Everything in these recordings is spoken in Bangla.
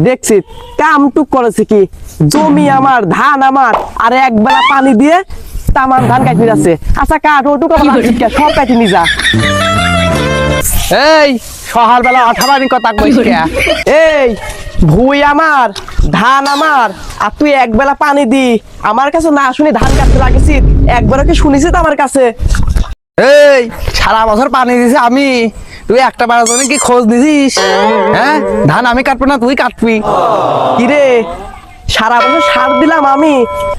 দেখছি কাম টুক করেছে কি, জমি আমার, ধান আমার, আর একবেলা পানি দিয়ে তামান ধান কাটি যাচ্ছে। আচ্ছা কাঠ ওটুক সব কাটি নি যা। এই সকালবেলা অঠাবাড়ি কথা কইস কে? এই ভুই আমার, ধান আমার, আর তুই একবেলা পানি দি আমার কাছে না শুনি ধান কাটতে লাগেছিস? একবারও কি শুনিস আমার কাছে? এই সারা বছর পানি দিছি আমি, তুই একটা বারের জন্য কি খোঁজ দিছিস? হ্যাঁ, ধান আমি কাটবো না তুই কাটবি? কিরে সারা বছর সার দিলাম আমি,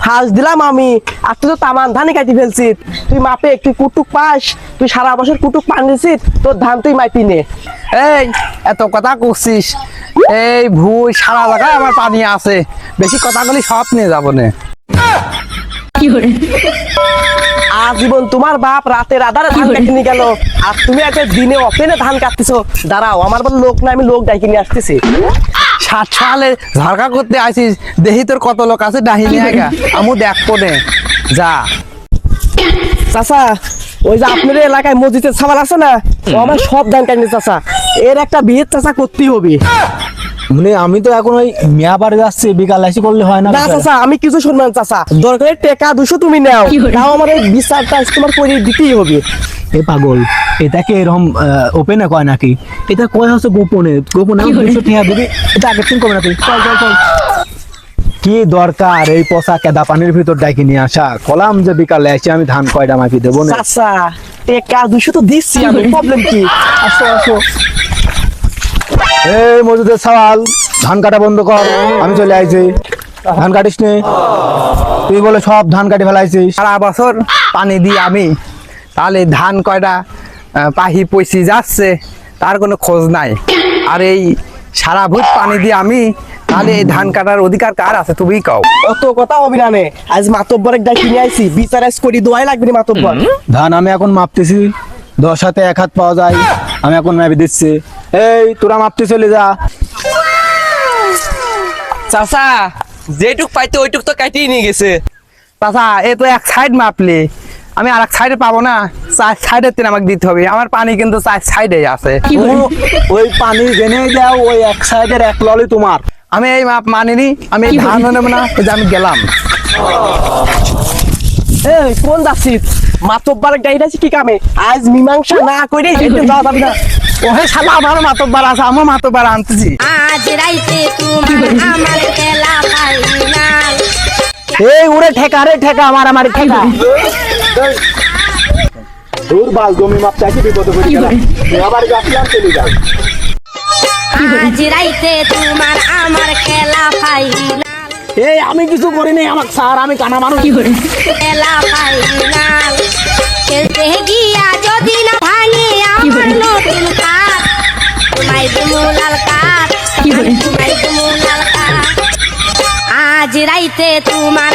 হাঁস দিলাম আমি, আর তুই তো তামান ধানই কাটি ফেলছিস। তুই মাপে একটু কুটুক পাস, তুই সারা বছর কুটুক পান দিছিস, তোর ধান তুই মাপি নে। এই এত কথা করছিস, এই ভুই সারা জায়গায় আমার পানি আছে, বেশি কথা বলি সব নিয়ে যাবো না। আজীবন তোমার বাপ রাতের আধারে ধান কাটিনি গেল, আর তুমি একটা দিনে অপেনে ধান কাটতেছো। দাঁড়াও, আমার বল লোক না, আমি লোক ডাকি নিয়ে আসতেছি। 60 সালে ঝাড়কা করতে আসিস, দেখি তোর কত লোক আছে ডাহিনি আগা, আমু দেখবো নে যা। চাচা ওই যে আপনার এলাকায় মসজিদের সাবাল আছে না, ও আমার সব ধান কাটনি চাচা, এর একটা বিয়ে চাচা করতেই হবে। মানে আমি তো এখন ওই মিয়া বাড়ি যাচ্ছি, বিকাল এসে করলে হয় না? না চাচা আমি কিছু শুনবেন চাচা, দরকারের টাকা 200 তুমি নাও, তাও আমার এই বিচারটা তোমার করে দিতেই হবে। এ পাগল, এটাকে এরকম ওপেনে কয় নাকি? এটা কয় হচ্ছে গোপনে, গোপনে 200 টাকা দিবি, এটা আগের দিন কবে না তুই? চল চল চল। কি দরকার এই পচা কেদা পানির ভিতর ডাকি নিয়ে আসা? কলাম যে বিকালে এসে আমি ধান কয়টা মাপি দেবো না। চাচা টাকা 200 তো দিচ্ছি আমি, প্রবলেম কি? আসো আসো। এই মসজিদের সওয়াল, ধান কাটা বন্ধ কর, আমি চলে আইছি। ধান কাটিস নে, তুই বলে সব ধান কাটি ফেলাইছিস। সারা বছর পানি দিই আমি, তাহলে ধান কয়টা পাহি পয়সি যাচ্ছে তার কোনো খোঁজ নাই। আর এই সারা ভূত পানি দিই আমি, তাহলে এই ধান কাটার অধিকার কার আছে তুমি কও? অত কথা হবে না নে, আজ মাতব্বরের ডাকি নিয়ে আইছি, বিচার আজ করি, দোয়াই লাগবে না মাতব্বর। ধান আমি এখন মাপতেছি, 10 হাতে 1 হাত পাওয়া যায়, আমি এখন মাপি দিচ্ছি। এই তোরা মাপতে চলে যা। চাচা যেটুক পাইতে ওইটুক তো কাটিয়ে নিয়ে গেছে। চাচা এ তো এক সাইড মাপলে, আমি আর এক সাইডে পাবো না, 4 সাইডের তিন আমাকে দিতে হবে। আমার পানি কিন্তু 4 সাইডে আছে। ওই পানি জেনে যাও, ওই এক সাইডের এক ললি তোমার। আমি এই মাপ মানিনি, আমি এই ধান নেবো না, এই যে আমি গেলাম। এই কোন যাচ্ছিস? মাতব্বরের গাড়িটা কি কামে? আজ মীমাংসা না করে হেঁটে যাওয়া যাবে না। ওহে শালা আমার মাতব্বার আছে, আমার মাতব্বার আনতেছি। আজ রাইতে তোমার আমার খেলা ফাইনাল। এই ওরে ঠেকা রে ঠেকা, আমার আমার ঠেকা। দূর বাল, জমি মাপতে আসি বিপদে পড়ে গেলাম, আবার যাচ্ছিলাম চলে যাও। আজ রাইতে তোমার আমার খেলা ফাইনাল। এই আমি কিছু করি নাই, আমাকে স্যার, আমি কানা মানুষ। খেলা ফাইনাল খেলতে গিয়া যদি না ভাঙে আমার নতুন কাঠ, তোমায় দুমুলাল কাঠ, তোমায় দুমুলাল কাঠ। আজ রাইতে তোমার